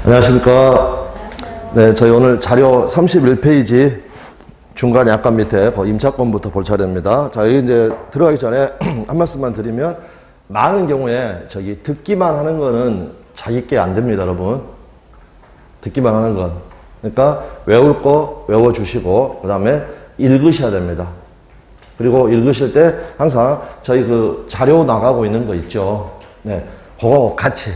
안녕하십니까. 네, 저희 오늘 자료 31페이지 중간 약간 밑에 임차권부터 볼 차례입니다. 자, 여기 이제 들어가기 전에 한 말씀만 드리면, 많은 경우에 듣기만 하는 거는 자기 게 안 됩니다, 여러분. 듣기만 하는 건. 그러니까 외울 거 외워주시고, 그 다음에 읽으셔야 됩니다. 그리고 읽으실 때 항상 저희 자료 나가고 있는 거 있죠. 네, 그거 같이.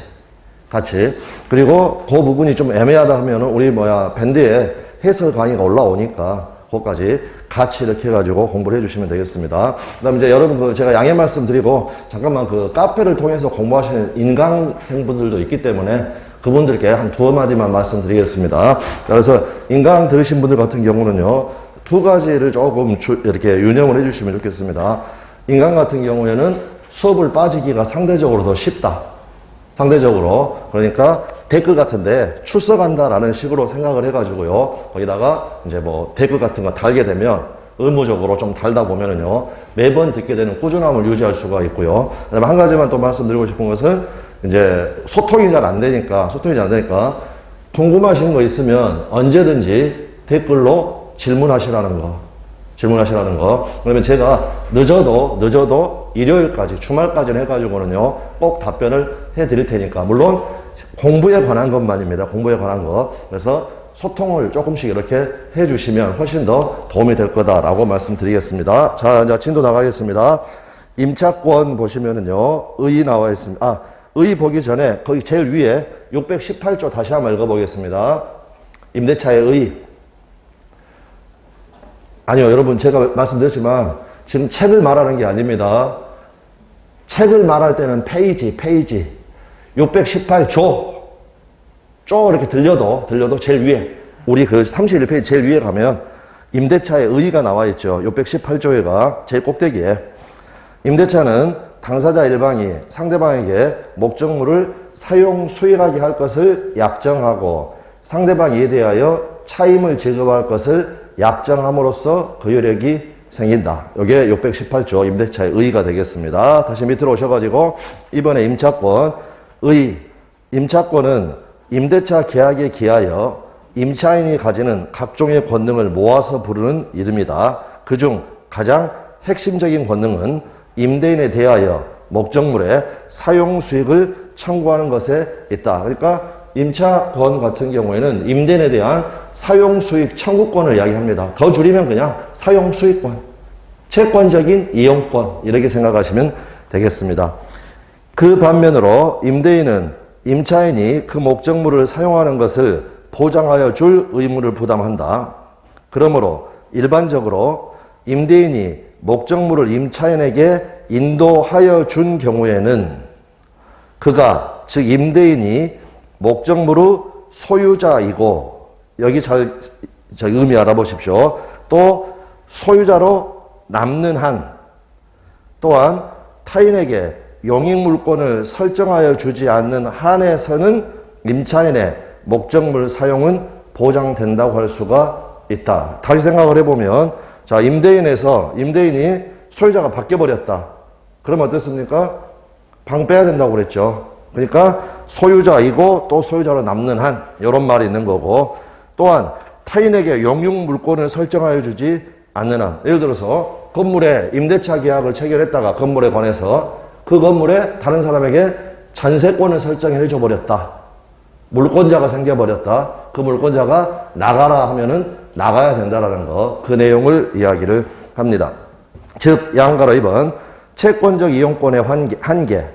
그리고 그 부분이 좀 애매하다 하면은 우리 밴드에 해설 강의가 올라오니까 그것까지 같이 이렇게 해가지고 공부를 해주시면 되겠습니다. 그 다음에 이제 여러분 제가 양해 말씀 드리고, 잠깐만 카페를 통해서 공부하시는 인강생분들도 있기 때문에 그분들께 한 두어 마디만 말씀드리겠습니다. 그래서 인강 들으신 분들 같은 경우는요, 두 가지를 조금 이렇게 유념을 해주시면 좋겠습니다. 인강 같은 경우에는 수업을 빠지기가 상대적으로 더 쉽다. 상대적으로. 그러니까 댓글 같은데 출석한다라는 식으로 생각을 해가지고요, 거기다가 이제 댓글 같은 거 달게 되면 의무적으로 좀 달다 보면은요, 매번 듣게 되는 꾸준함을 유지할 수가 있고요. 그다음에 한 가지만 또 말씀드리고 싶은 것은, 이제 소통이 잘 안 되니까 궁금하신 거 있으면 언제든지 댓글로 질문하시라는 거. 그러면 제가 늦어도 일요일까지, 주말까지는 해가지고는요, 꼭 답변을 해드릴 테니까. 물론 공부에 관한 것만입니다. 공부에 관한 것. 그래서 소통을 조금씩 이렇게 해주시면 훨씬 더 도움이 될 거다라고 말씀드리겠습니다. 자, 이제 진도 나가겠습니다. 임차권 보시면은요, 의 나와 있습니다. 의 보기 전에 거기 제일 위에 618조 다시 한번 읽어보겠습니다. 임대차의 의. 아니요, 여러분, 제가 말씀드렸지만 지금 책을 말하는 게 아닙니다. 책을 말할 때는 페이지 618조 이렇게 들려도 제일 위에, 우리 31페이지 제일 위에 가면 임대차의 의의가 나와 있죠. 618조에가 제일 꼭대기에. 임대차는 당사자 일방이 상대방에게 목적물을 사용 수익하게 할 것을 약정하고, 상대방이 이에 대하여 차임을 지급할 것을 약정함으로써 그 효력이 생긴다. 이게 618조 임대차의 의의가 되겠습니다. 다시 밑으로 오셔가지고 이번에 임차권은 임대차 계약에 기하여 임차인이 가지는 각종의 권능을 모아서 부르는 이름이다. 그중 가장 핵심적인 권능은 임대인에 대하여 목적물의 사용 수익을 청구하는 것에 있다. 그러니까 임차권 같은 경우에는 임대인에 대한 사용수익 청구권을 이야기합니다. 더 줄이면 그냥 사용수익권, 채권적인 이용권, 이렇게 생각하시면 되겠습니다. 그 반면으로 임대인은 임차인이 그 목적물을 사용하는 것을 보장하여 줄 의무를 부담한다. 그러므로 일반적으로 임대인이 목적물을 임차인에게 인도하여 준 경우에는 그가, 즉 임대인이 목적물의 소유자이고, 여기 잘 의미 알아보십시오. 또 소유자로 남는 한, 또한 타인에게 용익물권을 설정하여 주지 않는 한에서는 임차인의 목적물 사용은 보장된다고 할 수가 있다. 다시 생각을 해보면, 자, 임대인이 소유자가 바뀌어버렸다. 그러면 어떻습니까? 방 빼야 된다고 그랬죠. 그러니까 소유자이고 또 소유자로 남는 한, 이런 말이 있는 거고, 또한 타인에게 용익물권을 설정하여 주지 않는 한, 예를 들어서 건물에 임대차 계약을 체결했다가 건물에 관해서 그 건물에 다른 사람에게 전세권을 설정해 줘버렸다. 물권자가 생겨버렸다. 그 물권자가 나가라 하면은 나가야 된다라는 거, 그 내용을 이야기를 합니다. 즉, 양가로 2번 채권적 이용권의 한계.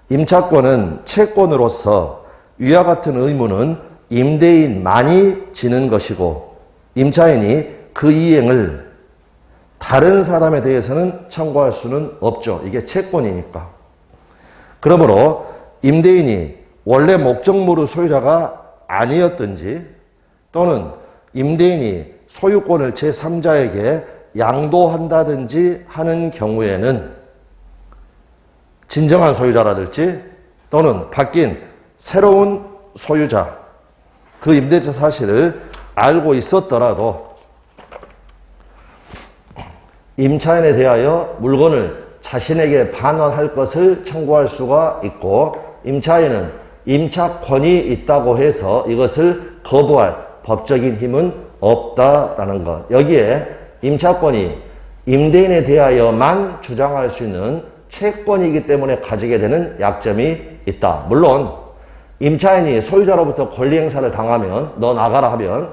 임차권은 채권으로서 위와 같은 의무는 임대인만이 지는 것이고, 임차인이 그 이행을 다른 사람에 대해서는 청구할 수는 없죠. 이게 채권이니까. 그러므로 임대인이 원래 목적물의 소유자가 아니었든지, 또는 임대인이 소유권을 제3자에게 양도한다든지 하는 경우에는 진정한 소유자라든지 또는 바뀐 새로운 소유자, 그 임대차 사실을 알고 있었더라도 임차인에 대하여 물건을 자신에게 반환할 것을 청구할 수가 있고, 임차인은 임차권이 있다고 해서 이것을 거부할 법적인 힘은 없다라는 것. 여기에 임차권이 임대인에 대하여만 주장할 수 있는 채권이기 때문에 가지게 되는 약점이 있다. 물론 임차인이 소유자로부터 권리 행사를 당하면 너 나가라 하면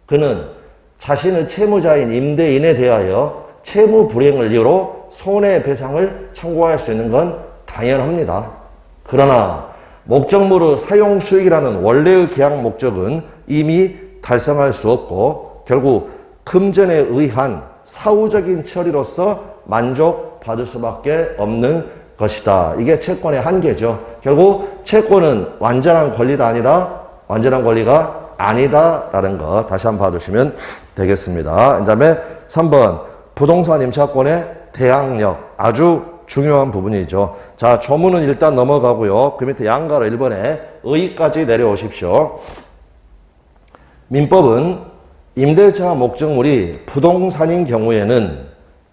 그는 자신의 채무자인 임대인에 대하여 채무 불이행을 이유로 손해배상을 청구할 수 있는 건 당연합니다. 그러나 목적물의 사용수익이라는 원래의 계약 목적은 이미 달성할 수 없고 결국 금전에 의한 사후적인 처리로서 만족받을 수밖에 없는 것이다. 이게 채권의 한계죠. 결국 채권은 완전한 권리가 아니다라는 거 다시 한번 봐두시면 되겠습니다. 그 다음에 3번 부동산 임차권의 대항력 아주 중요한 부분이죠. 자, 조문은 일단 넘어가고요. 그 밑에 양가로 1번에 의까지 내려오십시오. 민법은 임대차 목적물이 부동산인 경우에는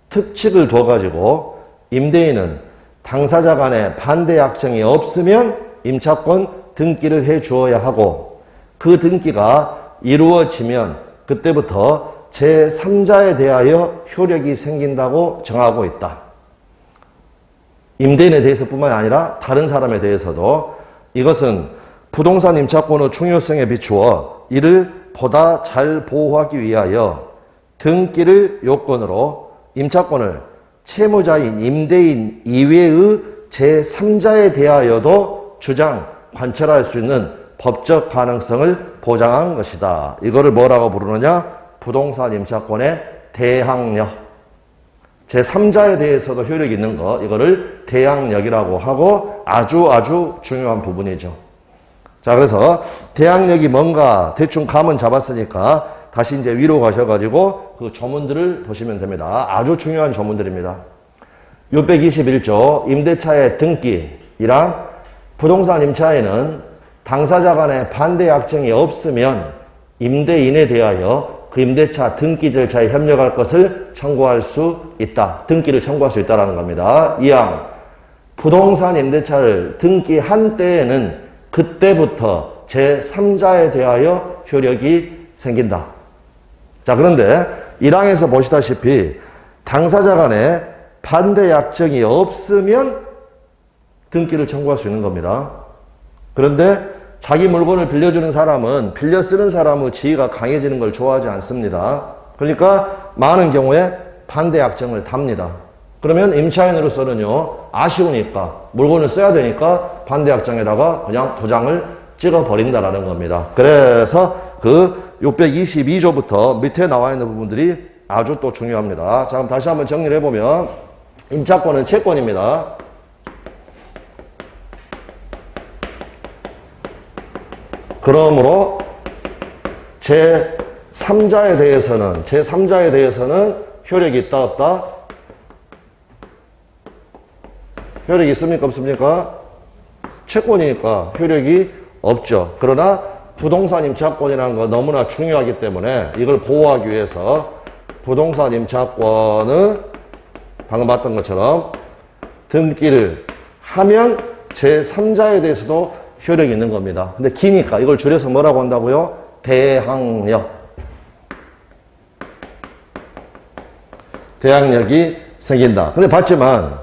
특칙을 둬가지고 임대인은 당사자 간의 반대 약정이 없으면 임차권 등기를 해 주어야 하고 그 등기가 이루어지면 그때부터 제3자에 대하여 효력이 생긴다고 정하고 있다. 임대인에 대해서뿐만 아니라 다른 사람에 대해서도 이것은 부동산 임차권의 중요성에 비추어 이를 보다 잘 보호하기 위하여 등기를 요건으로 임차권을 채무자인 임대인 이외의 제3자에 대하여도 주장, 관철할 수 있는 법적 가능성을 보장한 것이다. 이거를 뭐라고 부르느냐? 부동산 임차권의 대항력. 제3자에 대해서도 효력이 있는 것, 이거를 대항력이라고 하고 아주 중요한 부분이죠. 자, 그래서 대항력이 뭔가 대충 감은 잡았으니까 다시 이제 위로 가셔가지고 그 조문들을 보시면 됩니다. 아주 중요한 조문들입니다. 621조 임대차의 등기이랑 부동산 임차에는 당사자 간의 반대 약정이 없으면 임대인에 대하여 그 임대차 등기 절차에 협력할 것을 청구할 수 있다. 등기를 청구할 수 있다는 겁니다. 이항 부동산 임대차를 등기한 때에는 그때부터 제3자에 대하여 효력이 생긴다. 자, 그런데 1항에서 보시다시피 당사자 간에 반대 약정이 없으면 등기를 청구할 수 있는 겁니다. 그런데 자기 물건을 빌려주는 사람은 빌려 쓰는 사람의 지위가 강해지는 걸 좋아하지 않습니다. 그러니까 많은 경우에 반대 약정을 답니다. 그러면 임차인으로서는요, 아쉬우니까 물건을 써야 되니까 반대 약정에다가 그냥 도장을 찍어 버린다라는 겁니다. 그래서 그 622조부터 밑에 나와 있는 부분들이 아주 또 중요합니다. 자, 그럼 다시 한번 정리를 해보면 임차권은 채권입니다. 그러므로 제3자에 대해서는 효력이 있다 없다? 효력이 있습니까 없습니까? 채권이니까 효력이 없죠. 그러나 부동산 임차권이라는 거 너무나 중요하기 때문에 이걸 보호하기 위해서 부동산 임차권은 방금 봤던 것처럼 등기를 하면 제3자에 대해서도 효력이 있는 겁니다. 근데 기니까 이걸 줄여서 뭐라고 한다고요? 대항력. 대항력이 생긴다. 근데 봤지만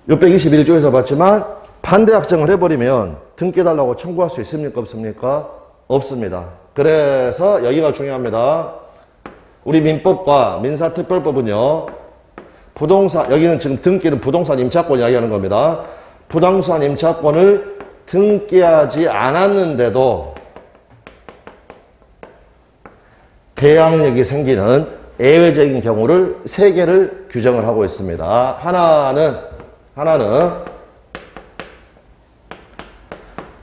621조에서 봤지만 반대 약정을 해버리면 등기해달라고 청구할 수 있습니까 없습니까? 없습니다. 그래서 여기가 중요합니다. 우리 민법과 민사특별법은요, 여기는 지금 등기는 부동산 임차권 이야기하는 겁니다. 부동산 임차권을 등기하지 않았는데도 대항력이 생기는 예외적인 경우를 3개를 규정을 하고 있습니다. 하나는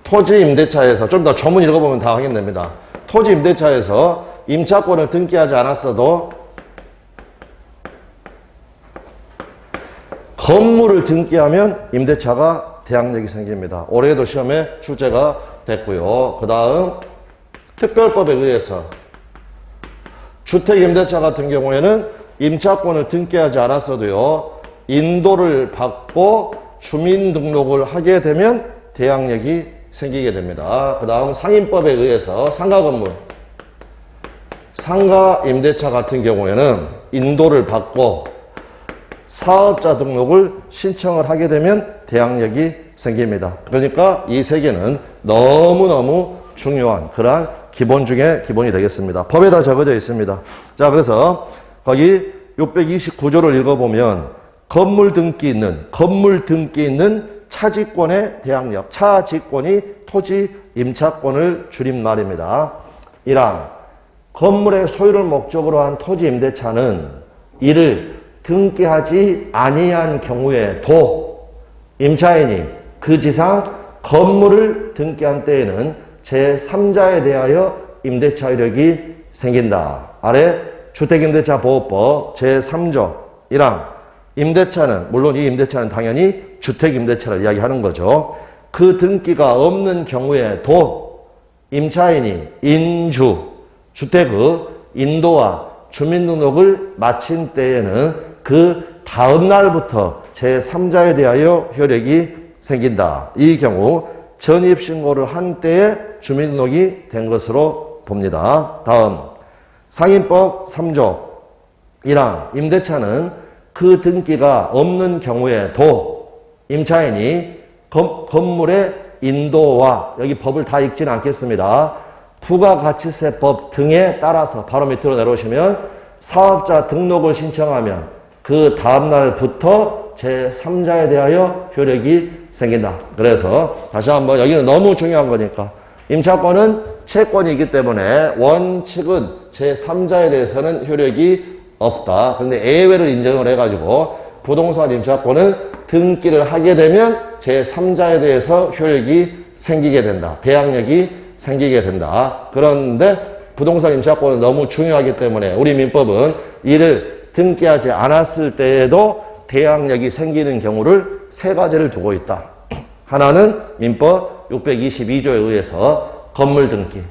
토지 임대차에서, 좀 더 조문 읽어보면 다 확인됩니다. 토지 임대차에서 임차권을 등기하지 않았어도 건물을 등기하면 임대차가 대항력이 생깁니다. 올해도 시험에 출제가 됐고요. 그 다음 특별법에 의해서 주택임대차 같은 경우에는 임차권을 등기하지 않았어도요, 인도를 받고 주민등록을 하게 되면 대항력이 생기게 됩니다. 그 다음 상인법에 의해서 상가 건물, 상가 임대차 같은 경우에는 인도를 받고 사업자 등록을 신청을 하게 되면 대항력이 생깁니다. 그러니까 이 세 개는 너무너무 중요한 그러한 기본 중에 기본이 되겠습니다. 법에 다 적어져 있습니다. 자, 그래서 거기 629조를 읽어보면 건물 등기 있는 차지권의 대항력, 차지권이 토지 임차권을 줄인 말입니다. 1항, 건물의 소유를 목적으로 한 토지 임대차는 이를 등기하지 아니한 경우에도 임차인이 그 지상 건물을 등기한 때에는 제3자에 대하여 임대차 효력이 생긴다. 아래 주택임대차보호법 제3조 1항, 임대차는, 물론 이 임대차는 당연히 주택임대차를 이야기하는 거죠. 그 등기가 없는 경우에도 임차인이 인주, 주택의 인도와 주민등록을 마친 때에는 그 다음 날부터 제3자에 대하여 효력이 생긴다. 이 경우 전입신고를 한 때에 주민등록이 된 것으로 봅니다. 다음, 상인법 3조 1항, 임대차는 그 등기가 없는 경우에도 임차인이 건물의 인도와, 여기 법을 다 읽지는 않겠습니다. 부가가치세법 등에 따라서 바로 밑으로 내려오시면 사업자 등록을 신청하면 그 다음날부터 제3자에 대하여 효력이 생긴다. 그래서 다시 한번 여기는 너무 중요한 거니까 임차권은 채권이기 때문에 원칙은 제3자에 대해서는 효력이 없다. 그런데 예외를 인정을 해가지고 부동산 임차권은 등기를 하게 되면 제3자에 대해서 효력이 생기게 된다. 대항력이 생기게 된다. 그런데 부동산 임차권은 너무 중요하기 때문에 우리 민법은 이를 등기하지 않았을 때에도 대항력이 생기는 경우를 세 가지를 두고 있다. 하나는 민법 622조에 의해서 건물 등기.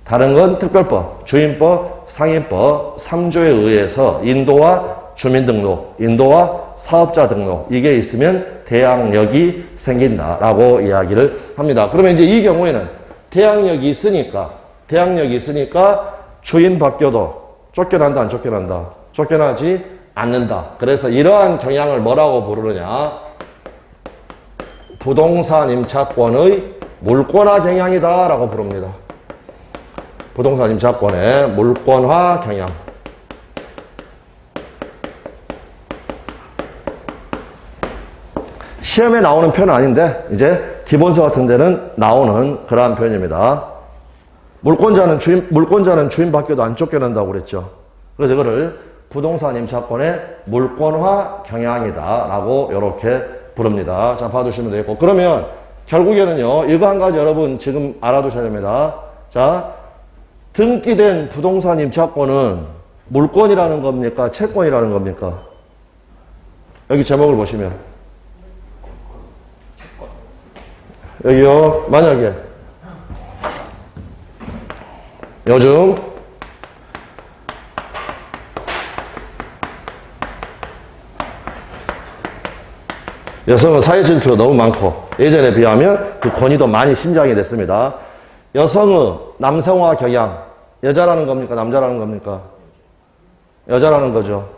다른 건 특별법, 주임법, 상인법 3조에 의해서 인도와 주민등록, 인도와 사업자 등록, 이게 있으면 대항력이 생긴다라고 이야기를 합니다. 그러면 이제 이 경우에는 대항력이 있으니까 주인 바뀌어도 쫓겨난다, 안 쫓겨난다? 쫓겨나지 않는다. 그래서 이러한 경향을 뭐라고 부르느냐? 부동산 임차권의 물권화 경향이다 라고 부릅니다. 부동산 임차권의 물권화 경향. 시험에 나오는 표현은 아닌데 이제 기본서 같은 데는 나오는 그러한 표현입니다. 물권자는 주인 바뀌어도 안 쫓겨난다고 그랬죠. 그래서 이거를 부동산 임차권의 물권화 경향이다 라고 이렇게 부릅니다. 자, 봐두시면 되겠고. 그러면 결국에는요, 이거 한 가지 여러분 지금 알아두셔야 됩니다. 자, 등기된 부동산 임차권은 물권이라는 겁니까? 채권이라는 겁니까? 여기 제목을 보시면. 여기요, 만약에 요즘 여성은 사회 질투가 너무 많고 예전에 비하면 그 권위도 많이 신장이 됐습니다. 여성의 남성화 경향, 여자라는 겁니까? 남자라는 겁니까? 여자라는 거죠.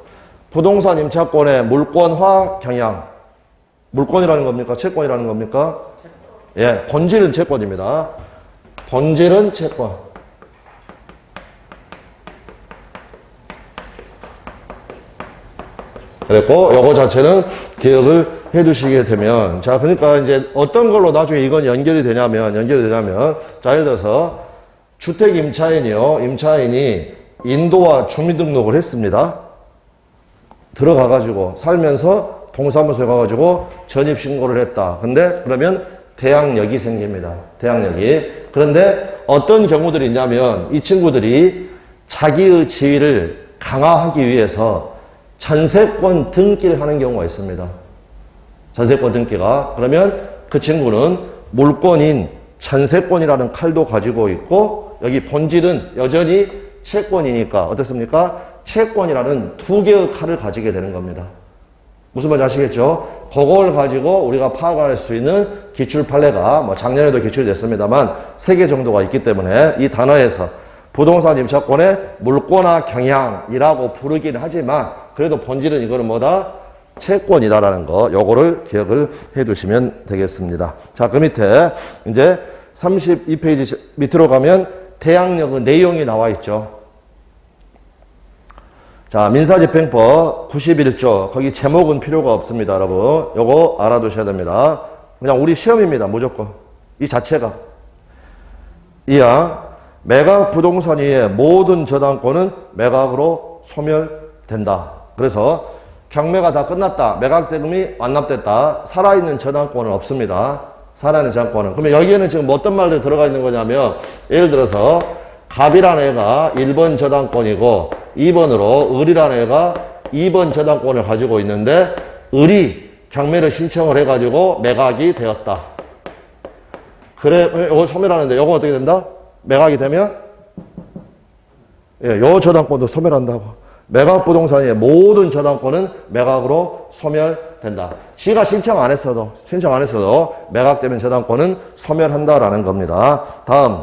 부동산 임차권의 물권화 경향, 물권이라는 겁니까? 채권이라는 겁니까? 예, 본질은 채권입니다. 본질은 채권. 그랬고, 요거 자체는 기억을 해 두시게 되면, 자, 그러니까 이제 어떤 걸로 나중에 이건 연결이 되냐면, 자, 예를 들어서, 주택 임차인이 인도와 주민등록을 했습니다. 들어가가지고, 살면서 동사무소에 가가지고 전입신고를 했다. 근데, 그러면 대항력이 생깁니다. 대항력이. 그런데 어떤 경우들이 있냐면, 이 친구들이 자기의 지위를 강화하기 위해서 전세권 등기를 하는 경우가 있습니다. 전세권 등기가. 그러면 그 친구는 물권인 전세권이라는 칼도 가지고 있고 여기 본질은 여전히 채권이니까 어떻습니까? 채권이라는 두 개의 칼을 가지게 되는 겁니다. 무슨 말인지 아시겠죠? 그걸 가지고 우리가 파악할 수 있는 기출 판례가 뭐 작년에도 기출됐습니다만 3개 정도가 있기 때문에 이 단어에서 부동산 임차권의 물권화 경향이라고 부르긴 하지만 그래도 본질은 이거는 뭐다? 채권이다라는 거, 요거를 기억을 해 두시면 되겠습니다. 자, 그 밑에 이제 32페이지 밑으로 가면 대항력의 내용이 나와 있죠. 자, 민사집행법 91조. 거기 제목은 필요가 없습니다, 여러분. 요거 알아두셔야 됩니다. 그냥 우리 시험입니다, 무조건. 이 자체가. 이하, 매각 부동산 이의 모든 저당권은 매각으로 소멸된다. 그래서 경매가 다 끝났다. 매각 대금이 완납됐다. 살아있는 저당권은 없습니다. 살아있는 저당권은. 그러면 여기에는 지금 뭐 어떤 말들이 들어가 있는 거냐면, 예를 들어서 갑이라는 애가 1번 저당권이고 2번으로 을이라는 애가 2번 저당권을 가지고 있는데 을이 경매를 신청을 해가지고 매각이 되었다. 그래, 이거 소멸하는데 이거 어떻게 된다? 매각이 되면 요 저당권도 소멸한다고. 매각 부동산의 모든 저당권은 매각으로 소멸된다. 지가 신청 안 했어도 매각되면 저당권은 소멸한다라는 겁니다. 다음,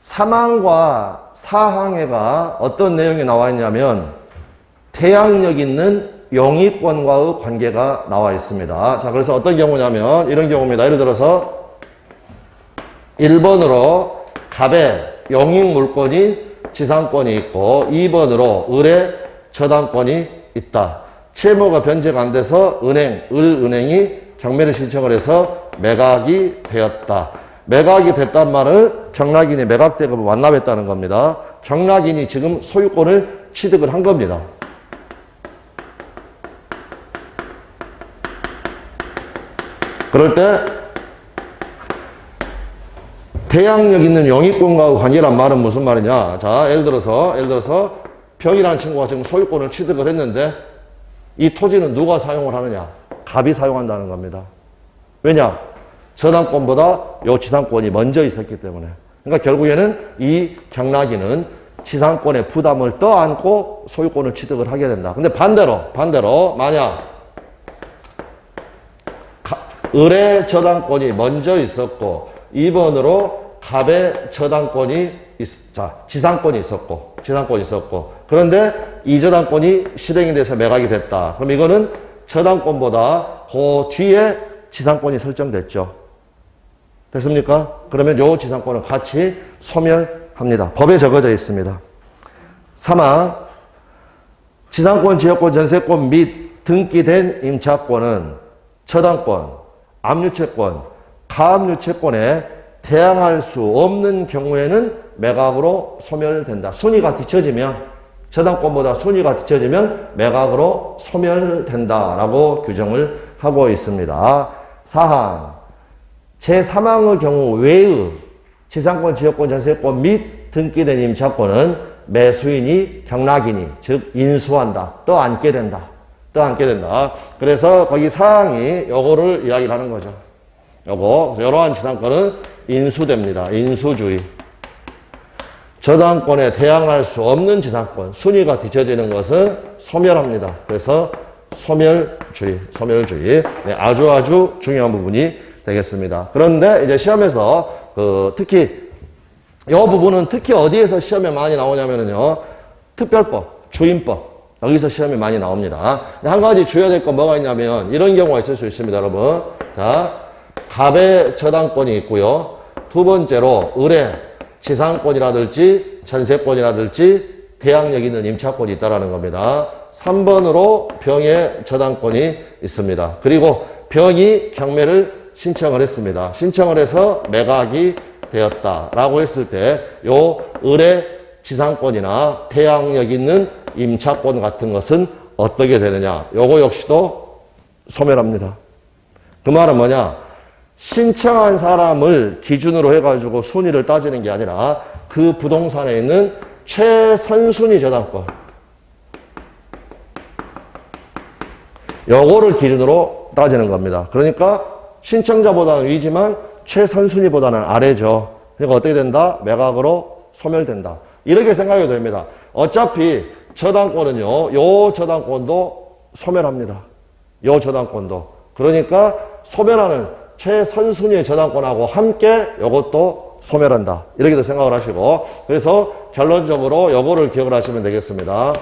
사망과 사항해가 어떤 내용이 나와 있냐면 태양력 있는 용의권과의 관계가 나와 있습니다. 자, 그래서 어떤 경우냐면 이런 경우입니다. 예를 들어서 1번으로 갑의 용익 물권이 지상권이 있고 2번으로 을의 저당권이 있다. 채무가 변제가 안 돼서 을은행이 경매를 신청을 해서 매각이 되었다. 매각이 됐단 말은 경락인이 매각대금을 완납했다는 겁니다. 경락인이 지금 소유권을 취득을 한 겁니다. 그럴 때 대항력 있는 용의권과 관계란 말은 무슨 말이냐? 자, 예를 들어서 병이라는 친구가 지금 소유권을 취득을 했는데 이 토지는 누가 사용을 하느냐? 갑이 사용한다는 겁니다. 왜냐? 저당권보다 요 지상권이 먼저 있었기 때문에. 그러니까 결국에는 이 경락인은 지상권의 부담을 떠안고 소유권을 취득을 하게 된다. 근데 반대로 만약 을의 저당권이 먼저 있었고 2번으로 갑의 지상권이 있었고 그런데 이 저당권이 실행이 돼서 매각이 됐다. 그럼 이거는 저당권보다 그 뒤에 지상권이 설정됐죠. 됐습니까? 그러면 요 지상권은 같이 소멸합니다. 법에 적어져 있습니다. 사망, 지상권, 지역권, 전세권 및 등기된 임차권은 저당권, 압류채권, 가압류채권에 대항할 수 없는 경우에는 매각으로 소멸된다. 순위가 뒤처지면, 저당권보다 순위가 뒤처지면 매각으로 소멸된다라고 규정을 하고 있습니다. 사항, 제3항의 경우 외의 지상권, 지역권, 전세권 및 등기된 임차권은 매수인이 경락인이 즉 인수한다. 떠안게 된다. 그래서 거기 사항이 요거를 이야기를 하는 거죠. 이러한 지상권은 인수됩니다. 인수주의. 저당권에 대항할 수 없는 지상권, 순위가 뒤처지는 것은 소멸합니다. 그래서 소멸주의. 네, 아주 중요한 부분이 되겠습니다. 그런데 이제 시험에서 특히 이 부분은 특히 어디에서 시험에 많이 나오냐면요. 특별법, 주임법. 여기서 시험에 많이 나옵니다. 한 가지 주의해야 될 건 뭐가 있냐면 이런 경우가 있을 수 있습니다, 여러분. 자, 갑의 저당권이 있고요. 두 번째로 을의 지상권이라든지 전세권이라든지 대항력 있는 임차권이 있다라는 겁니다. 3번으로 병의 저당권이 있습니다. 그리고 병이 경매를 신청을 했습니다. 신청을 해서 매각이 되었다라고 했을 때 요 을의 지상권이나 대항력 있는 임차권 같은 것은 어떻게 되느냐? 요거 역시도 소멸합니다. 그 말은 뭐냐? 신청한 사람을 기준으로 해가지고 순위를 따지는 게 아니라 그 부동산에 있는 최선순위 저당권. 요거를 기준으로 따지는 겁니다. 그러니까 신청자보다는 위지만 최선순위보다는 아래죠. 그러니까 어떻게 된다? 매각으로 소멸된다. 이렇게 생각해도 됩니다. 어차피 저당권은요, 요 저당권도 소멸합니다. 요 저당권도. 그러니까 소멸하는 최선순위의 저당권하고 함께 요것도 소멸한다. 이렇게도 생각을 하시고, 그래서 결론적으로 요거를 기억을 하시면 되겠습니다.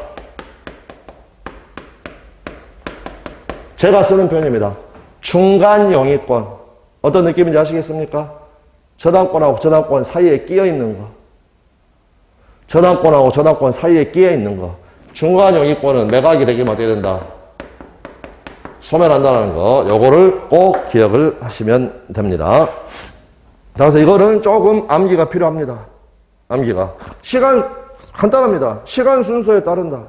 제가 쓰는 표현입니다. 중간 영위권. 어떤 느낌인지 아시겠습니까? 저당권하고 저당권 사이에 끼어 있는 거. 저당권하고 저당권 사이에 끼어 있는 거. 중간 영위권은 매각이 되기만 어떻게 된다? 소멸한다는 거. 요거를 꼭 기억을 하시면 됩니다. 그래서 이거는 조금 암기가 필요합니다. 암기가. 시간 간단합니다. 시간 순서에 따른다.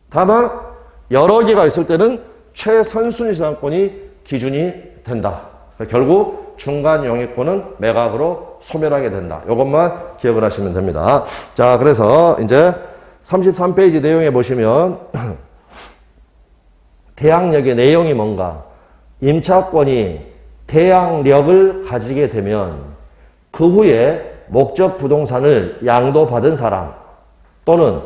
다만 여러 개가 있을 때는 최선순위 저당권이 기준이 된다. 결국 중간 영위권은 매각으로 소멸하게 된다. 이것만 기억을 하시면 됩니다. 자, 그래서 이제 33페이지 내용에 보시면 대항력의 내용이 뭔가? 임차권이 대항력을 가지게 되면 그 후에 목적 부동산을 양도받은 사람 또는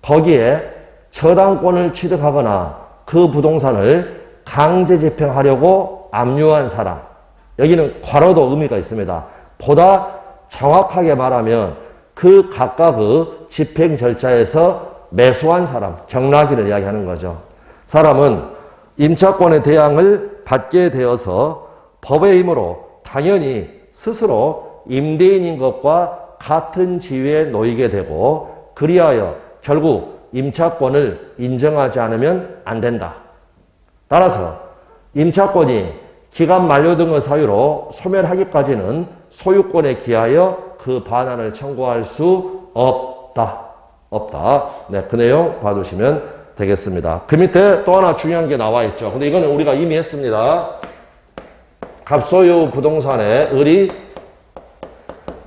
거기에 저당권을 취득하거나 그 부동산을 강제 집행하려고 압류한 사람. 여기는 괄호도 의미가 있습니다. 보다 정확하게 말하면 그 각각의 집행 절차에서 매수한 사람, 경락인을 이야기하는 거죠. 사람은 임차권의 대항을 받게 되어서 법의 힘으로 당연히 스스로 임대인인 것과 같은 지위에 놓이게 되고 그리하여 결국 임차권을 인정하지 않으면 안 된다. 따라서 임차권이 기간 만료 등의 사유로 소멸하기까지는 소유권에 기하여 그 반환을 청구할 수 없다. 네, 그 내용 봐두시면 되겠습니다. 그 밑에 또 하나 중요한 게 나와 있죠. 근데 이거는 우리가 이미 했습니다. 갑소유 부동산에 을이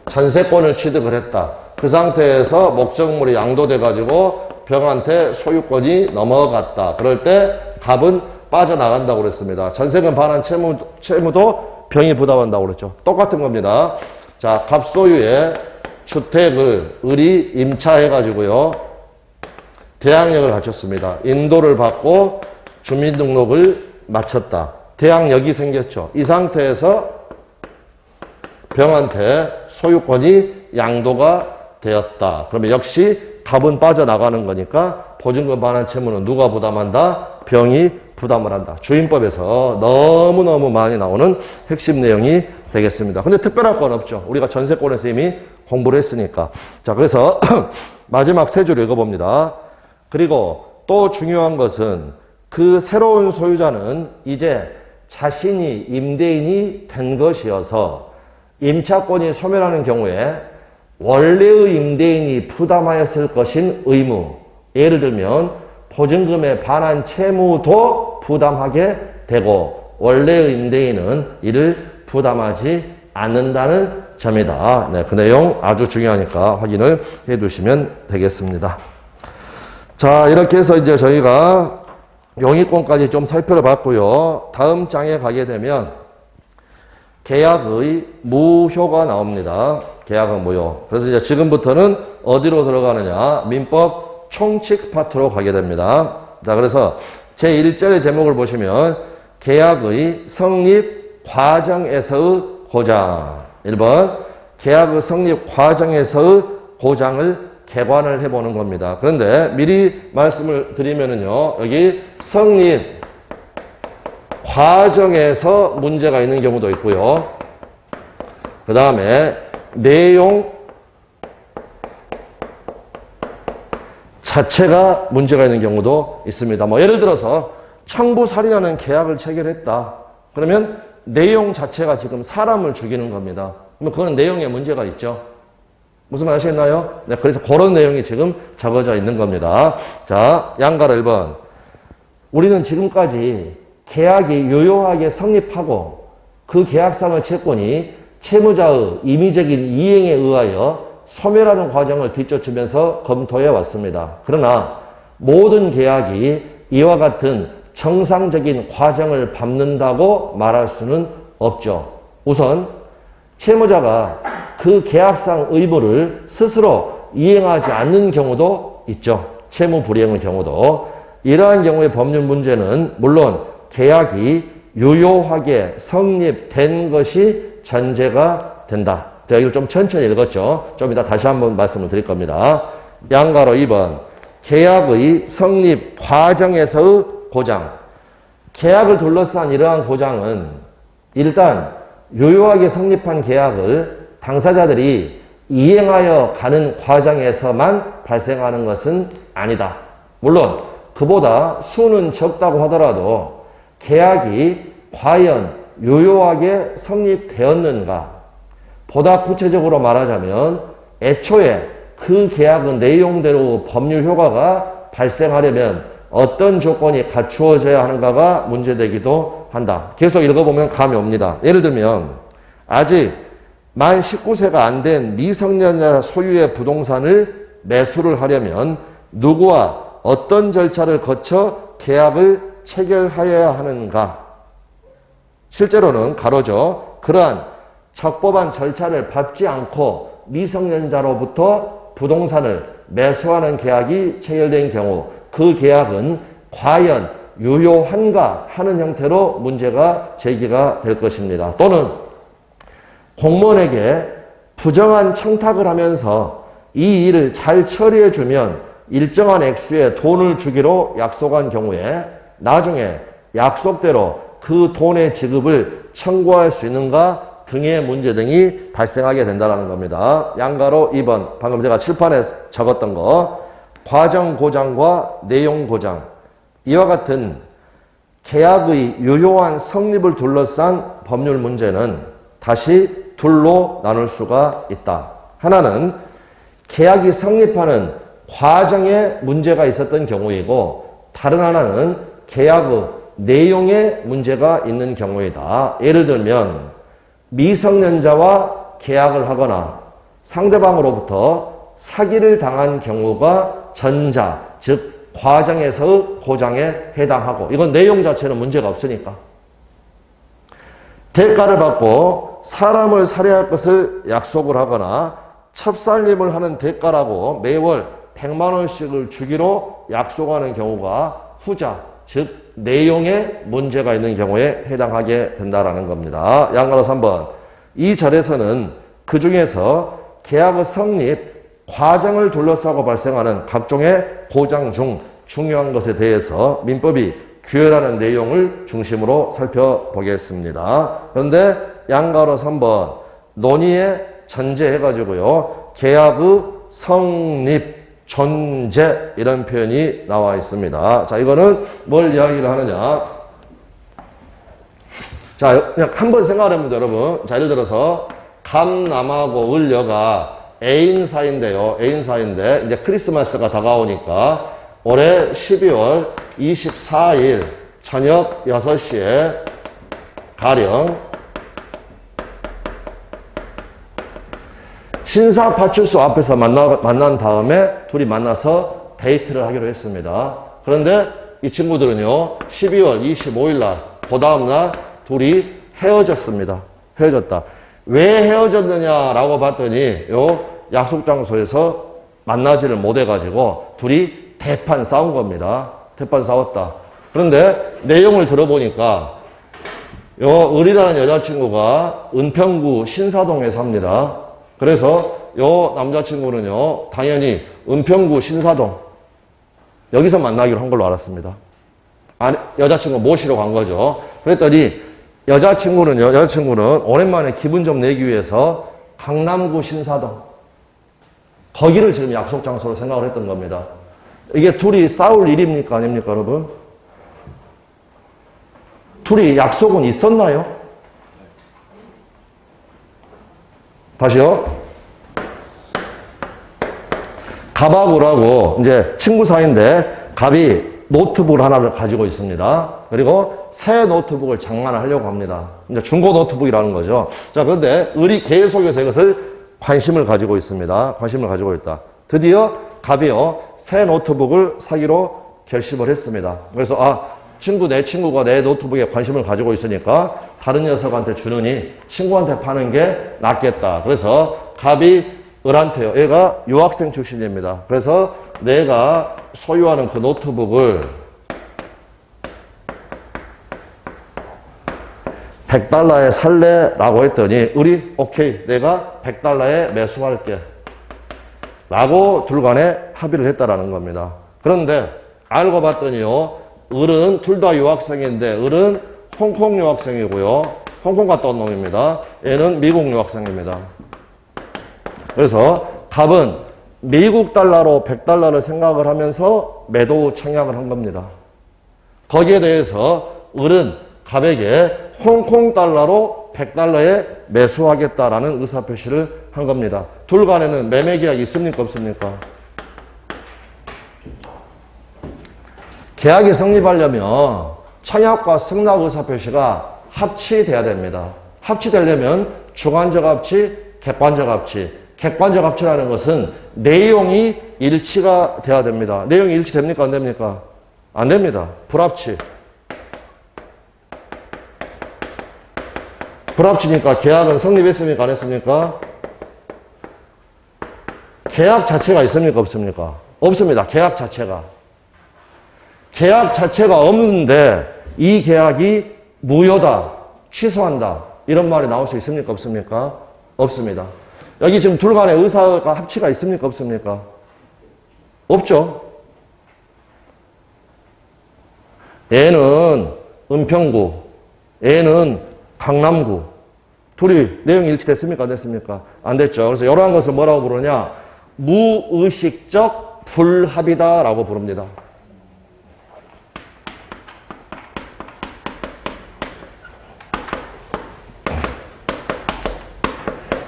전세권을 취득을 했다. 그 상태에서 목적물이 양도돼가지고 병한테 소유권이 넘어갔다. 그럴 때 갑은 빠져나간다고 그랬습니다. 전세금 반환 채무도 병이 부담한다고 그랬죠. 똑같은 겁니다. 자, 갑소유의 주택을 을이 임차해가지고요. 대항력을 갖췄습니다. 인도를 받고 주민등록을 마쳤다. 대항력이 생겼죠. 이 상태에서 병한테 소유권이 양도가 되었다. 그러면 역시 갑은 빠져나가는 거니까 보증금 반환 채무는 누가 부담한다? 병이 부담을 한다. 주임법에서 너무너무 많이 나오는 핵심 내용이 되겠습니다. 근데 특별할 건 없죠. 우리가 전세권에서 이미 공부를 했으니까. 자, 그래서 마지막 세 줄 읽어봅니다. 그리고 또 중요한 것은 그 새로운 소유자는 이제 자신이 임대인이 된 것이어서 임차권이 소멸하는 경우에 원래의 임대인이 부담하였을 것인 의무, 예를 들면 보증금의 반환 채무도 부담하게 되고 원래의 임대인은 이를 부담하지 않는다는 점이다. 네, 그 내용 아주 중요하니까 확인을 해 두시면 되겠습니다. 자, 이렇게 해서 이제 저희가 용의권까지 좀 살펴봤고요. 다음 장에 가게 되면 계약의 무효가 나옵니다. 계약은 무효. 그래서 이제 지금부터는 어디로 들어가느냐? 민법 총칙 파트로 가게 됩니다. 자, 그래서 제1절의 제목을 보시면 계약의 성립 과정에서의 고장. 1번 계약의 성립 과정에서의 고장을 개관을 해보는 겁니다. 그런데 미리 말씀을 드리면은요, 여기 성립 과정에서 문제가 있는 경우도 있고요. 그 다음에 내용 자체가 문제가 있는 경우도 있습니다. 뭐 예를 들어서 청부살인하는 계약을 체결했다. 그러면 내용 자체가 지금 사람을 죽이는 겁니다. 그러면 그건 내용에 문제가 있죠. 무슨 말 아시겠나요? 네, 그래서 그런 내용이 지금 적어져 있는 겁니다. 자, 양가로 1번. 우리는 지금까지 계약이 유효하게 성립하고 그 계약상의 채권이 채무자의 임의적인 이행에 의하여 소멸하는 과정을 뒤쫓으면서 검토해 왔습니다. 그러나 모든 계약이 이와 같은 정상적인 과정을 밟는다고 말할 수는 없죠. 우선 채무자가 그 계약상 의무를 스스로 이행하지 않는 경우도 있죠. 채무 불이행의 경우도. 이러한 경우의 법률 문제는 물론 계약이 유효하게 성립된 것이 전제가 된다. 제가 이걸 좀 천천히 읽었죠. 좀 이따 다시 한번 말씀을 드릴 겁니다. 양가로 2번. 계약의 성립 과정에서의 고장. 계약을 둘러싼 이러한 고장은 일단 유효하게 성립한 계약을 당사자들이 이행하여 가는 과정에서만 발생하는 것은 아니다. 물론 그보다 수는 적다고 하더라도 계약이 과연 유효하게 성립되었는가? 보다 구체적으로 말하자면 애초에 그 계약의 내용대로 법률 효과가 발생하려면 어떤 조건이 갖추어져야 하는가가 문제되기도 한다. 계속 읽어보면 감이 옵니다. 예를 들면 아직 만 19세가 안 된 미성년자 소유의 부동산을 매수를 하려면 누구와 어떤 절차를 거쳐 계약을 체결하여야 하는가? 실제로는 가로죠. 그러한 적법한 절차를 밟지 않고 미성년자로부터 부동산을 매수하는 계약이 체결된 경우 그 계약은 과연 유효한가 하는 형태로 문제가 제기가 될 것입니다. 또는 공무원에게 부정한 청탁을 하면서 이 일을 잘 처리해주면 일정한 액수의 돈을 주기로 약속한 경우에 나중에 약속대로 그 돈의 지급을 청구할 수 있는가 등의 문제 등이 발생하게 된다는 겁니다. 양가로 2번, 방금 제가 칠판에 적었던 거, 과정 고장과 내용 고장. 이와 같은 계약의 유효한 성립을 둘러싼 법률 문제는 다시 둘로 나눌 수가 있다. 하나는 계약이 성립하는 과정에 문제가 있었던 경우이고, 다른 하나는 계약의 내용에 문제가 있는 경우이다. 예를 들면 미성년자와 계약을 하거나 상대방으로부터 사기를 당한 경우가 전자, 즉 과정에서의 고장에 해당하고, 이건 내용 자체는 문제가 없으니까. 대가를 받고 사람을 살해할 것을 약속을 하거나 첩살림을 하는 대가라고 매월 100만 원씩을 주기로 약속하는 경우가 후자, 즉 내용에 문제가 있는 경우에 해당하게 된다는 겁니다. 양가로 3번. 이 절에서는 그 중에서 계약의 성립 과정을 둘러싸고 발생하는 각종의 고장 중 중요한 것에 대해서 민법이 규율하는 내용을 중심으로 살펴보겠습니다. 그런데 양가로 3번 논의에 전제해가지고요, 계약의 성립, 존재 이런 표현이 나와 있습니다. 자, 이거는 뭘 이야기를 하느냐? 자, 그냥 한번 생각해봅니다, 여러분. 자, 예를 들어서 감남하고 을려가 애인 사이인데요. 애인 사이인데 이제 크리스마스가 다가오니까 올해 12월 24일 저녁 6시에 가령 신사파출소 앞에서 만난 다음에 둘이 만나서 데이트를 하기로 했습니다. 그런데 이 친구들은요, 12월 25일 날, 그 다음날 둘이 헤어졌습니다. 헤어졌다. 왜 헤어졌느냐라고 봤더니 요 약속 장소에서 만나지를 못해가지고 둘이 대판 싸운 겁니다. 대판 싸웠다. 그런데 내용을 들어보니까 요 을이라는 여자친구가 은평구 신사동에 삽니다. 그래서 요 남자친구는요, 당연히 은평구 신사동 여기서 만나기로 한 걸로 알았습니다. 아니, 여자친구 모시러 간 거죠. 그랬더니 여자친구는 오랜만에 기분 좀 내기 위해서 강남구 신사동 거기를 지금 약속 장소로 생각을 했던 겁니다. 이게 둘이 싸울 일입니까? 아닙니까, 여러분? 둘이 약속은 있었나요? 다시요. 갑하고 을하고 이제 친구 사이인데 갑이 노트북을 하나를 가지고 있습니다. 그리고 새 노트북을 장만을 하려고 합니다. 이제 중고 노트북이라는 거죠. 자, 그런데 을이 계속해서 이것을 관심을 가지고 있습니다. 관심을 가지고 있다. 드디어 갑이요, 새 노트북을 사기로 결심을 했습니다. 그래서 내 친구가 내 노트북에 관심을 가지고 있으니까 다른 녀석한테 주느니 친구한테 파는 게 낫겠다. 그래서 갑이 을한테요. 얘가 유학생 출신입니다. 그래서 내가 소유하는 그 노트북을 100달러에 살래? 라고 했더니 을이 오케이 내가 100달러에 매수할게 라고 둘 간에 합의를 했다라는 겁니다. 그런데 알고 봤더니요 을은 둘 다 유학생인데 을은 홍콩 유학생이고요 홍콩 갔다 온 놈입니다. 얘는 미국 유학생입니다. 그래서 답은 미국 달러로 100달러를 생각을 하면서 매도 청약을 한 겁니다. 거기에 대해서 을은 갑에게 홍콩 달러로 100달러에 매수하겠다라는 의사표시를 한 겁니다. 둘 간에는 매매 계약이 있습니까? 없습니까? 계약이 성립하려면 청약과 승낙 의사표시가 합치돼야 됩니다. 합치되려면 주관적 합치, 객관적 합치. 객관적 합치라는 것은 내용이 일치가 돼야 됩니다. 내용이 일치됩니까? 안 됩니까? 안 됩니다. 불합치. 불합치니까 계약은 성립했습니까? 안 했습니까? 계약 자체가 있습니까? 없습니까? 없습니다. 계약 자체가. 계약 자체가 없는데 이 계약이 무효다, 취소한다 이런 말이 나올 수 있습니까? 없습니까? 없습니다. 여기 지금 둘 간의 의사가 합치가 있습니까? 없습니까? 없죠. 얘는 은평구, 얘는 강남구. 둘이 내용이 일치됐습니까? 안 됐습니까? 안 됐죠. 그래서 이러한 것을 뭐라고 부르냐? 무의식적 불합이다라고 부릅니다.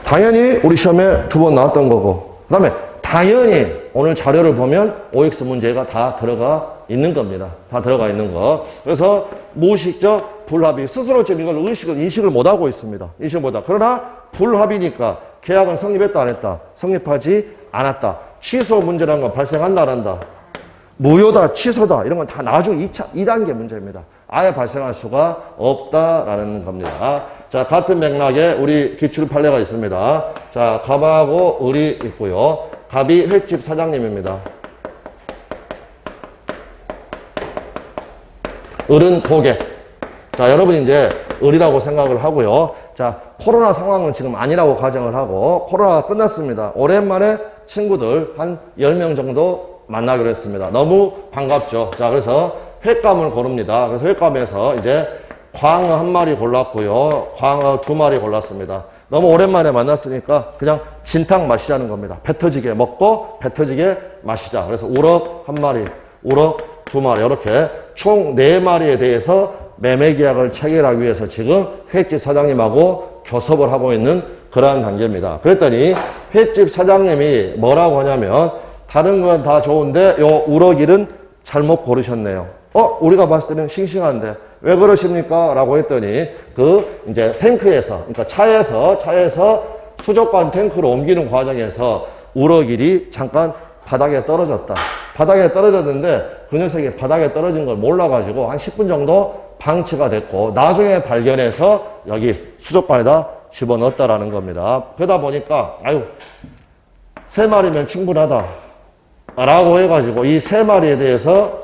당연히 우리 시험에 2번 나왔던 거고 그 다음에 당연히 오늘 자료를 보면 OX 문제가 다 들어가 있는 겁니다. 다 들어가 있는 거. 그래서 무의식적 불합의 스스로 지금 이걸 인식을 못하고 있습니다. 인식을 못하고. 그러나 불합의니까 계약은 성립했다 안 했다? 성립하지 않았다. 취소 문제라는 건 발생한다 안 한다? 무효다 취소다 이런 건 다 나중 2단계 문제입니다. 아예 발생할 수가 없다라는 겁니다. 자, 같은 맥락에 우리 기출 판례가 있습니다. 자, 갑하고 을이 있고요. 갑이 횟집 사장님입니다. 을은 고객. 자, 여러분 이제 을이라고 생각을 하고요. 자, 코로나 상황은 지금 아니라고 가정을 하고 코로나가 끝났습니다. 오랜만에 친구들 한 10명 정도 만나기로 했습니다. 너무 반갑죠. 자, 그래서 횟감을 고릅니다. 그래서 횟감에서 이제 광어 1마리 골랐고요. 광어 2마리 골랐습니다. 너무 오랜만에 만났으니까 그냥 진탕 마시자는 겁니다. 배 터지게 먹고 배 터지게 마시자. 그래서 우럭 1마리, 우럭 2마리 이렇게 총 4마리에 대해서 매매 계약을 체결하기 위해서 지금 횟집 사장님하고 교섭을 하고 있는 그러한 단계입니다. 그랬더니 횟집 사장님이 뭐라고 하냐면 다른 건 다 좋은데 요 우럭일은 잘못 고르셨네요. 우리가 봤을 때는 싱싱한데 왜 그러십니까? 라고 했더니 이제 탱크에서 그러니까 차에서 수족관 탱크로 옮기는 과정에서 우럭일이 잠깐 바닥에 떨어졌다. 바닥에 떨어졌는데 그 녀석이 바닥에 떨어진 걸 몰라가지고 한 10분 정도 방치가 됐고 나중에 발견해서 여기 수족관에다 집어넣었다라는 겁니다. 그러다 보니까 3마리면 충분하다 라고 해가지고 이 3마리에 대해서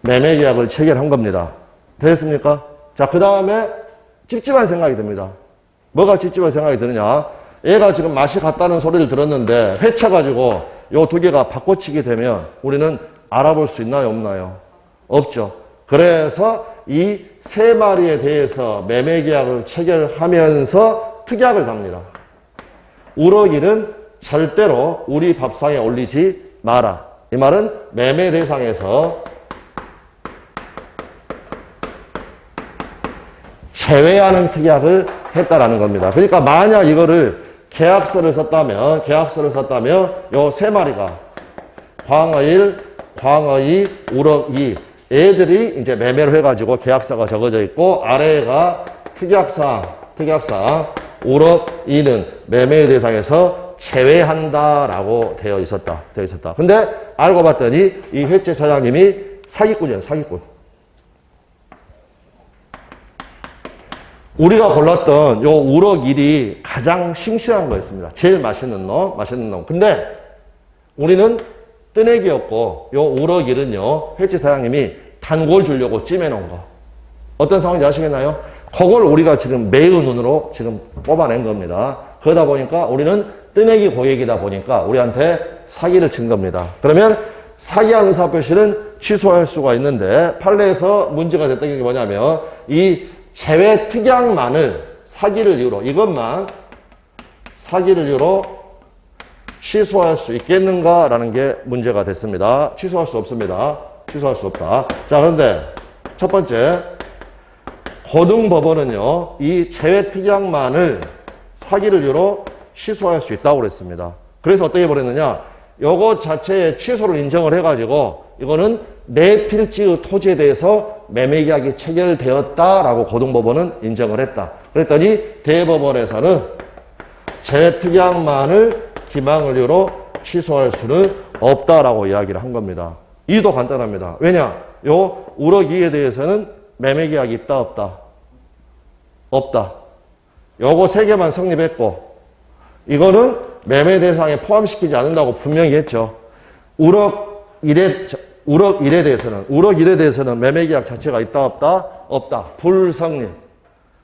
매매 계약을 체결한 겁니다. 되겠습니까? 자, 그 다음에 찝찝한 생각이 듭니다. 뭐가 찝찝한 생각이 드느냐? 얘가 지금 맛이 같다는 소리를 들었는데 회차가지고 요 2개가 바꿔치기 되면 우리는 알아볼 수 있나요? 없나요? 없죠. 그래서 이 3마리에 대해서 매매 계약을 체결하면서 특약을 갑니다. 우럭일은 절대로 우리 밥상에 올리지 마라. 이 말은 매매 대상에서 제외하는 특약을 했다라는 겁니다. 그러니까 만약 이거를 계약서를 썼다면 요 3마리가 광어 1, 광어 2, 우럭 2 애들이 이제 매매를 해가지고 계약서가 적어져 있고 아래가 특약사항 우럭 2는 매매 대상에서 제외한다라고 되어 있었다. 근데 알고 봤더니 이 횟집 사장님이 사기꾼이에요. 사기꾼. 우리가 골랐던 요 우럭 1이 가장 싱싱한 거였습니다. 제일 맛있는 놈. 근데 우리는 뜨내기였고 요 우럭 1은요 횟집 사장님이 단골 주려고 찜해 놓은 거. 어떤 상황인지 아시겠나요? 그걸 우리가 지금 매의 눈으로 지금 뽑아낸 겁니다. 그러다 보니까 우리는 뜨내기 고객이다 보니까 우리한테 사기를 친 겁니다. 그러면 사기한 의사표시는 취소할 수가 있는데 판례에서 문제가 됐던 게 뭐냐면 이 제외 특약만을 사기를 이유로 이것만 사기를 이유로 취소할 수 있겠는가라는 게 문제가 됐습니다. 취소할 수 없습니다. 취소할 수 없다. 자, 그런데 첫 번째 고등법원은요 이 제외 특약만을 사기를 이유로 취소할 수 있다고 그랬습니다. 그래서 어떻게 버렸느냐, 요것 자체에 취소를 인정을 해가지고 이거는 내 필지의 토지에 대해서 매매계약이 체결되었다라고 고등법원은 인정을 했다. 그랬더니 대법원에서는 제특약만을 기망을 이유로 취소할 수는 없다라고 이야기를 한 겁니다. 이유도 간단합니다. 왜냐? 요 우럭 2에 대해서는 매매계약이 있다 없다? 없다. 요거 3개만 성립했고 이거는 매매 대상에 포함시키지 않는다고 분명히 했죠. 우럭 1에 대해서는 매매계약 자체가 있다 없다? 없다. 불성립.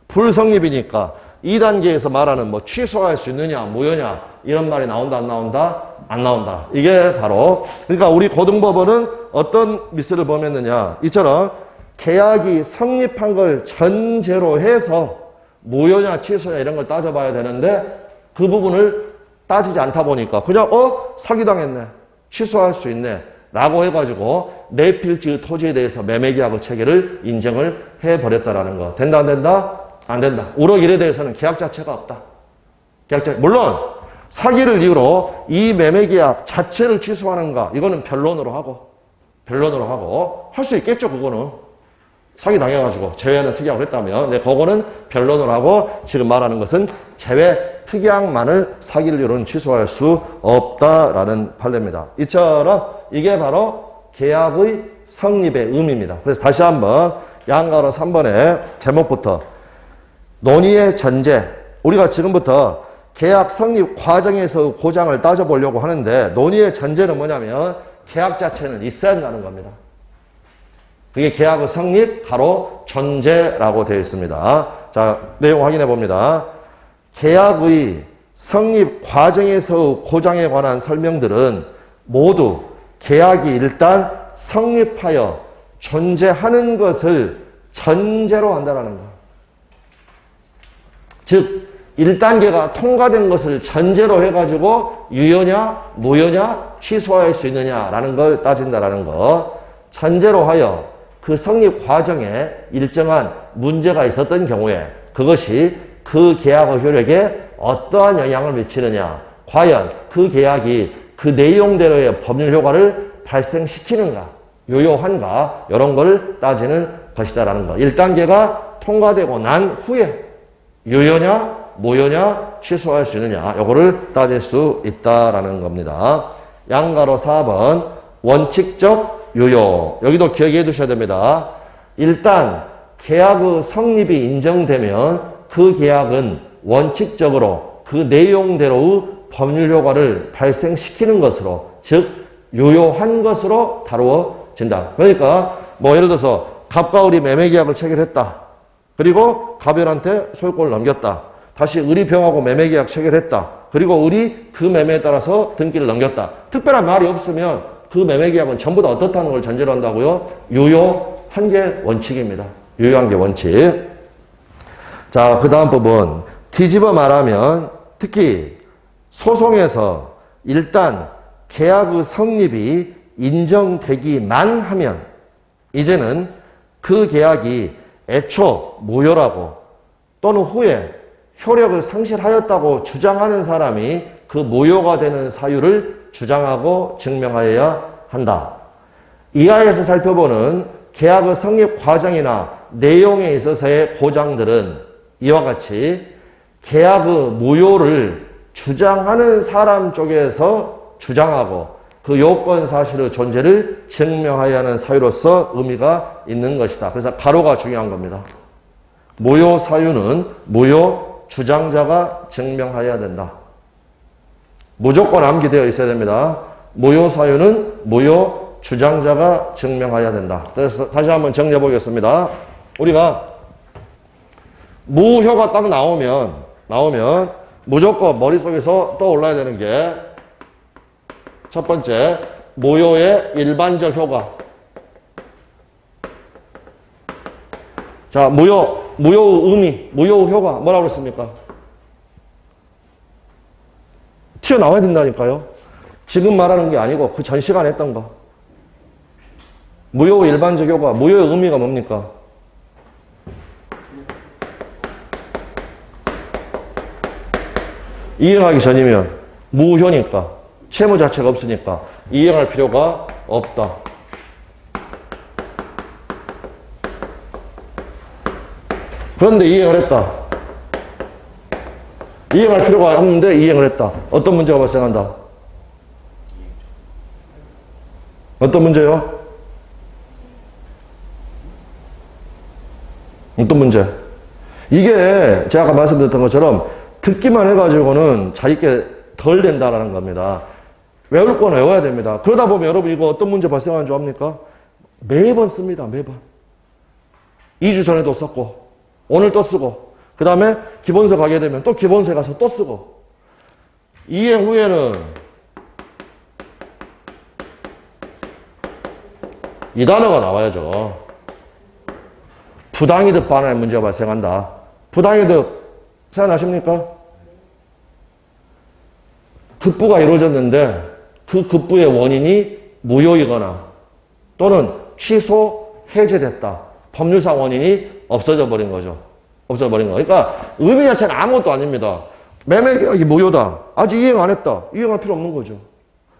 불성립이니까 2단계에서 말하는 뭐 취소할 수 있느냐 무효냐 이런 말이 나온다 안 나온다? 안 나온다. 이게 바로 그러니까 우리 고등법원은 어떤 미스를 범했느냐, 이처럼 계약이 성립한 걸 전제로 해서 무효냐 취소냐 이런 걸 따져봐야 되는데 그 부분을 따지지 않다 보니까 그냥 사기당했네, 취소할 수 있네 라고 해가지고 내 필지의 토지에 대해서 매매계약의 체계를 인정을 해버렸다라는 거. 된다 안 된다? 안 된다. 우럭 1에 대해서는 계약 자체가 없다. 물론 사기를 이유로 이 매매계약 자체를 취소하는가 이거는 변론으로 하고 할 수 있겠죠. 그거는 사기 당해가지고 제외하는 특약을 했다면 그거는 변론을 하고 지금 말하는 것은 제외 특약만을 사기를 이유로는 취소할 수 없다라는 판례입니다. 이처럼 이게 바로 계약의 성립의 의미입니다. 그래서 다시 한번 양가로 3번의 제목부터 논의의 전제, 우리가 지금부터 계약 성립 과정에서 고장을 따져보려고 하는데 논의의 전제는 뭐냐면 계약 자체는 있어야 한다는 겁니다. 그게 계약의 성립, 가로 전제라고 되어 있습니다. 자, 내용 확인해 봅니다. 계약의 성립 과정에서 고장에 관한 설명들은 모두 계약이 일단 성립하여 존재하는 것을 전제로 한다는 거. 즉 1단계가 통과된 것을 전제로 해가지고 유효냐 무효냐 취소할 수 있느냐라는 걸 따진다라는 거. 전제로 하여 그 성립 과정에 일정한 문제가 있었던 경우에 그것이 그 계약의 효력에 어떠한 영향을 미치느냐, 과연 그 계약이 그 내용대로의 법률 효과를 발생시키는가, 유효한가 이런 걸 따지는 것이다라는 거. 1단계가 통과되고 난 후에 유효냐 무효냐 취소할 수 있느냐 요거를 따질 수 있다라는 겁니다. 양가로 4번 원칙적 유효. 여기도 기억해 두셔야 됩니다. 일단 계약의 성립이 인정되면 그 계약은 원칙적으로 그 내용대로의 법률 효과를 발생시키는 것으로, 즉 유효한 것으로 다루어진다. 그러니까 뭐 예를 들어서 갑과 을이 매매계약을 체결했다. 그리고 갑을한테 소유권을 넘겼다. 다시 을이 병하고 매매계약 체결했다. 그리고 을이 그 매매에 따라서 등기를 넘겼다. 특별한 말이 없으면 그 매매계약은 전부 다 어떻다는 걸 전제로 한다고요? 유효한 게 원칙입니다. 유효한 게 원칙. 자, 그 다음 부분. 뒤집어 말하면 특히 소송에서 일단 계약의 성립이 인정되기만 하면 이제는 그 계약이 애초 무효라고 또는 후에 효력을 상실하였다고 주장하는 사람이 그 무효가 되는 사유를 주장하고 증명하여야 한다. 이하에서 살펴보는 계약의 성립 과정이나 내용에 있어서의 고장들은 이와 같이 계약의 무효를 주장하는 사람 쪽에서 주장하고 그 요건 사실의 존재를 증명하여야 하는 사유로서 의미가 있는 것이다. 그래서 가로가 중요한 겁니다. 무효 사유는 무효 주장자가 증명하여야 된다. 무조건 암기되어 있어야 됩니다. 무효 사유는 무효 주장자가 증명하여야 된다. 그래서 다시 한번 정리해 보겠습니다. 우리가 무효가 딱 나오면 무조건 머릿속에서 떠올라야 되는 게 첫 번째, 무효의 일반적 효과. 자, 무효 의미, 무효 효과 뭐라고 그랬습니까? 튀어나와야 된다니까요. 지금 말하는 게 아니고 그 전 시간에 했던 거. 무효 일반적 효과, 무효의 의미가 뭡니까? 이행하기 전이면 무효니까, 채무 자체가 없으니까 이행할 필요가 없다. 그런데 이행을 했다. 이행할 필요가 없는데 이행을 했다. 어떤 문제가 발생한다? 어떤 문제요? 어떤 문제? 이게 제가 아까 말씀드렸던 것처럼 듣기만 해가지고는 자기께 덜 된다라는 겁니다. 외울 건 외워야 됩니다. 그러다 보면 여러분 이거 어떤 문제 발생하는 줄 압니까? 매번 씁니다. 매번. 2주 전에도 썼고 오늘 또 쓰고 그 다음에 기본서 가게 되면 또 기본서에 가서 또 쓰고 이행 후에는 이 단어가 나와야죠. 부당이득 반환의 문제가 발생한다. 부당이득 생각나십니까? 급부가 이루어졌는데 그 급부의 원인이 무효이거나 또는 취소, 해제됐다. 법률상 원인이 없어져 버린 거죠. 없어져 버린 거. 그러니까 의미 자체는 아무것도 아닙니다. 매매계약이 무효다. 아직 이행 안 했다. 이행할 필요 없는 거죠.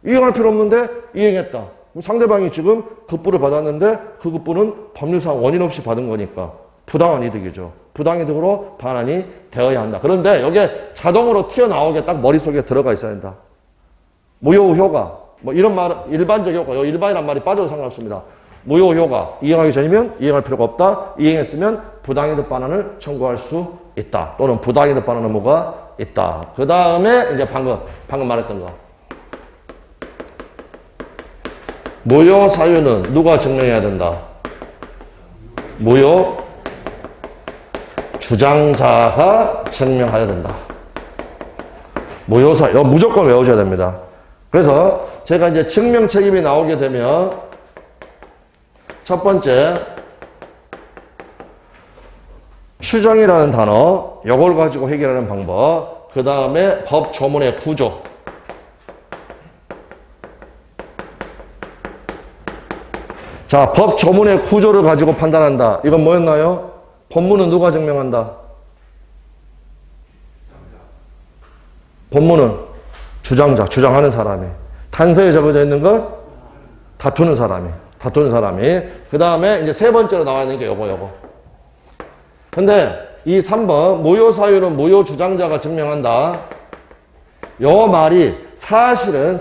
이행할 필요 없는데 이행했다. 상대방이 지금 급부를 받았는데 그 급부는 법률상 원인 없이 받은 거니까 부당한 이득이죠. 부당이득으로 반환이 되어야 한다. 그런데 여기에 자동으로 튀어나오게 딱 머릿속에 들어가 있어야 한다. 무효 효과. 뭐 이런 말, 일반적 효과. 요 일반이란 말이 빠져도 상관없습니다. 무효 효과. 이행하기 전이면 이행할 필요가 없다. 이행했으면 부당이득 반환을 청구할 수 있다. 또는 부당이득 반환 의무가 있다. 그 다음에 이제 방금 말했던 거. 무효 사유는 누가 증명해야 된다? 무효 주장자가 증명해야 된다. 무효 사유. 무조건 외워줘야 됩니다. 그래서 제가 이제 증명 책임이 나오게 되면 첫 번째 추정이라는 단어, 이걸 가지고 해결하는 방법. 그 다음에 법 조문의 구조. 자, 법 조문의 구조를 가지고 판단한다. 이건 뭐였나요? 본문은 누가 증명한다? 본문은 주장자, 주장하는 사람이. 단서에 적어져 있는 건 다투는 사람이. 그 다음에 이제 세 번째로 나와 있는 게 요거. 근데 이 3번, 무효 사유는 무효 주장자가 증명한다. 요 말이 사실은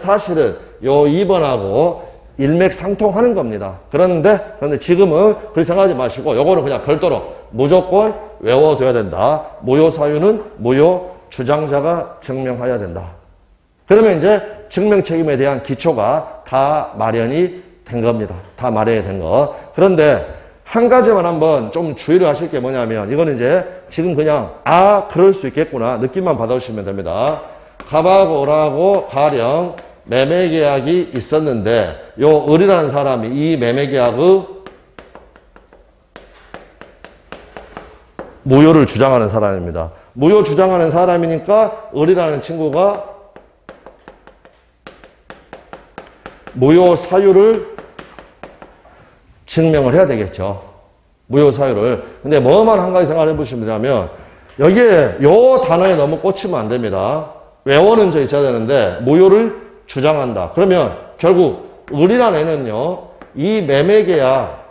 요 2번하고 일맥상통하는 겁니다. 그런데 지금은 그렇게 생각하지 마시고 요거는 그냥 별도로 무조건 외워둬야 된다. 무효 사유는 무효 주장자가 증명해야 된다. 그러면 이제 증명 책임에 대한 기초가 다 마련이 된 겁니다. 다 마련이 된 거. 그런데 한 가지만 한번 좀 주의를 하실 게 뭐냐면 이거는 이제 지금 그냥 그럴 수 있겠구나 느낌만 받아주시면 됩니다. 갑하고 을하고 가령 매매계약이 있었는데 요 을이라는 사람이 이 매매계약의 무효를 주장하는 사람입니다. 무효 주장하는 사람이니까 을이라는 친구가 무효 사유를 증명을 해야 되겠죠. 무효 사유를. 근데 뭐만 한 가지 생각을 해보시면 되냐면 여기에 요 단어에 너무 꽂히면 안 됩니다. 외워는 저 있어야 되는데 무효를 주장한다. 그러면 결국 을이라는 애는요. 이 매매계약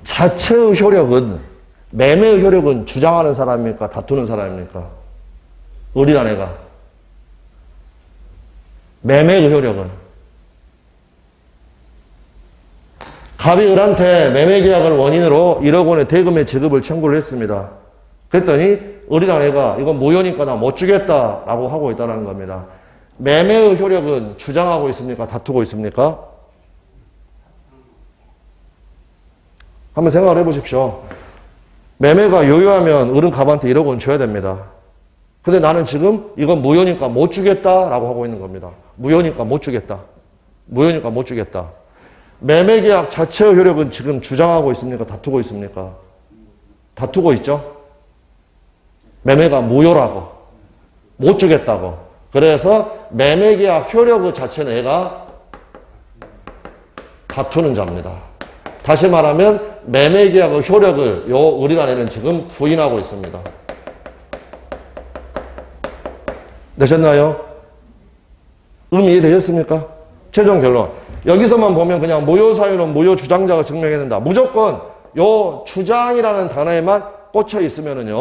자체의 효력은 매매의 효력은 주장하는 사람입니까? 다투는 사람입니까? 을이라는 애가. 매매의 효력은 갑이 을한테 매매계약을 원인으로 1억 원의 대금의 지급을 청구를 했습니다. 그랬더니 을이라는 애가 이건 무효니까 나 못 주겠다라고 하고 있다는 겁니다. 매매의 효력은 주장하고 있습니까? 다투고 있습니까? 한번 생각을 해보십시오. 매매가 요요하면 어른값한테 1억 원 줘야 됩니다. 근데 나는 지금 이건 무효니까 못 주겠다라고 하고 있는 겁니다. 무효니까 못 주겠다. 무효니까 못 주겠다. 매매계약 자체의 효력은 지금 주장하고 있습니까? 다투고 있습니까? 다투고 있죠? 매매가 무효라고. 못 주겠다고. 그래서 매매계약 효력 자체는 얘가 다투는 자입니다. 다시 말하면 매매계약의 효력을 요 을이라는 지금 부인하고 있습니다. 되셨나요? 이해되셨습니까? 최종 결론. 여기서만 보면 그냥 무효 사유는 무효 주장자가 증명해야 된다. 무조건 요 주장이라는 단어에만 꽂혀 있으면은요,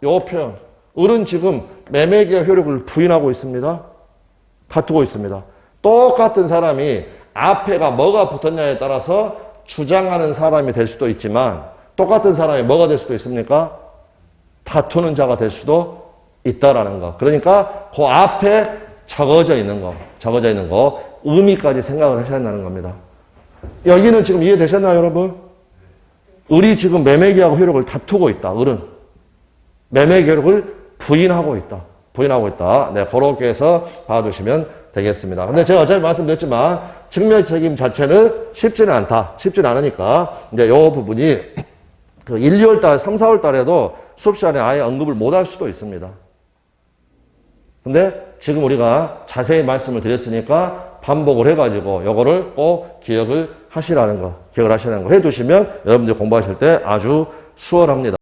요 표현. 을은 지금 매매계약 효력을 부인하고 있습니다. 다투고 있습니다. 똑같은 사람이 앞에가 뭐가 붙었냐에 따라서 주장하는 사람이 될 수도 있지만 똑같은 사람이 뭐가 될 수도 있습니까? 다투는 자가 될 수도 있다라는 거. 그러니까 그 앞에 적어져 있는 거, 의미까지 생각을 하셔야 한다는 겁니다. 여기는 지금 이해되셨나요, 여러분? 을이 지금 매매계약 효력을 다투고 있다. 을은 매매계약을 부인하고 있다. 네, 그렇게 해서 봐두시면 되겠습니다. 근데 제가 어차피 말씀드렸지만 증명 책임 자체는 쉽지는 않으니까 이제 요 부분이 그 1, 2월 달, 3, 4월 달에도 수업 시간에 아예 언급을 못 할 수도 있습니다. 근데 지금 우리가 자세히 말씀을 드렸으니까 반복을 해가지고 요거를 꼭 기억을 하시라는 거 해두시면 여러분들 공부하실 때 아주 수월합니다.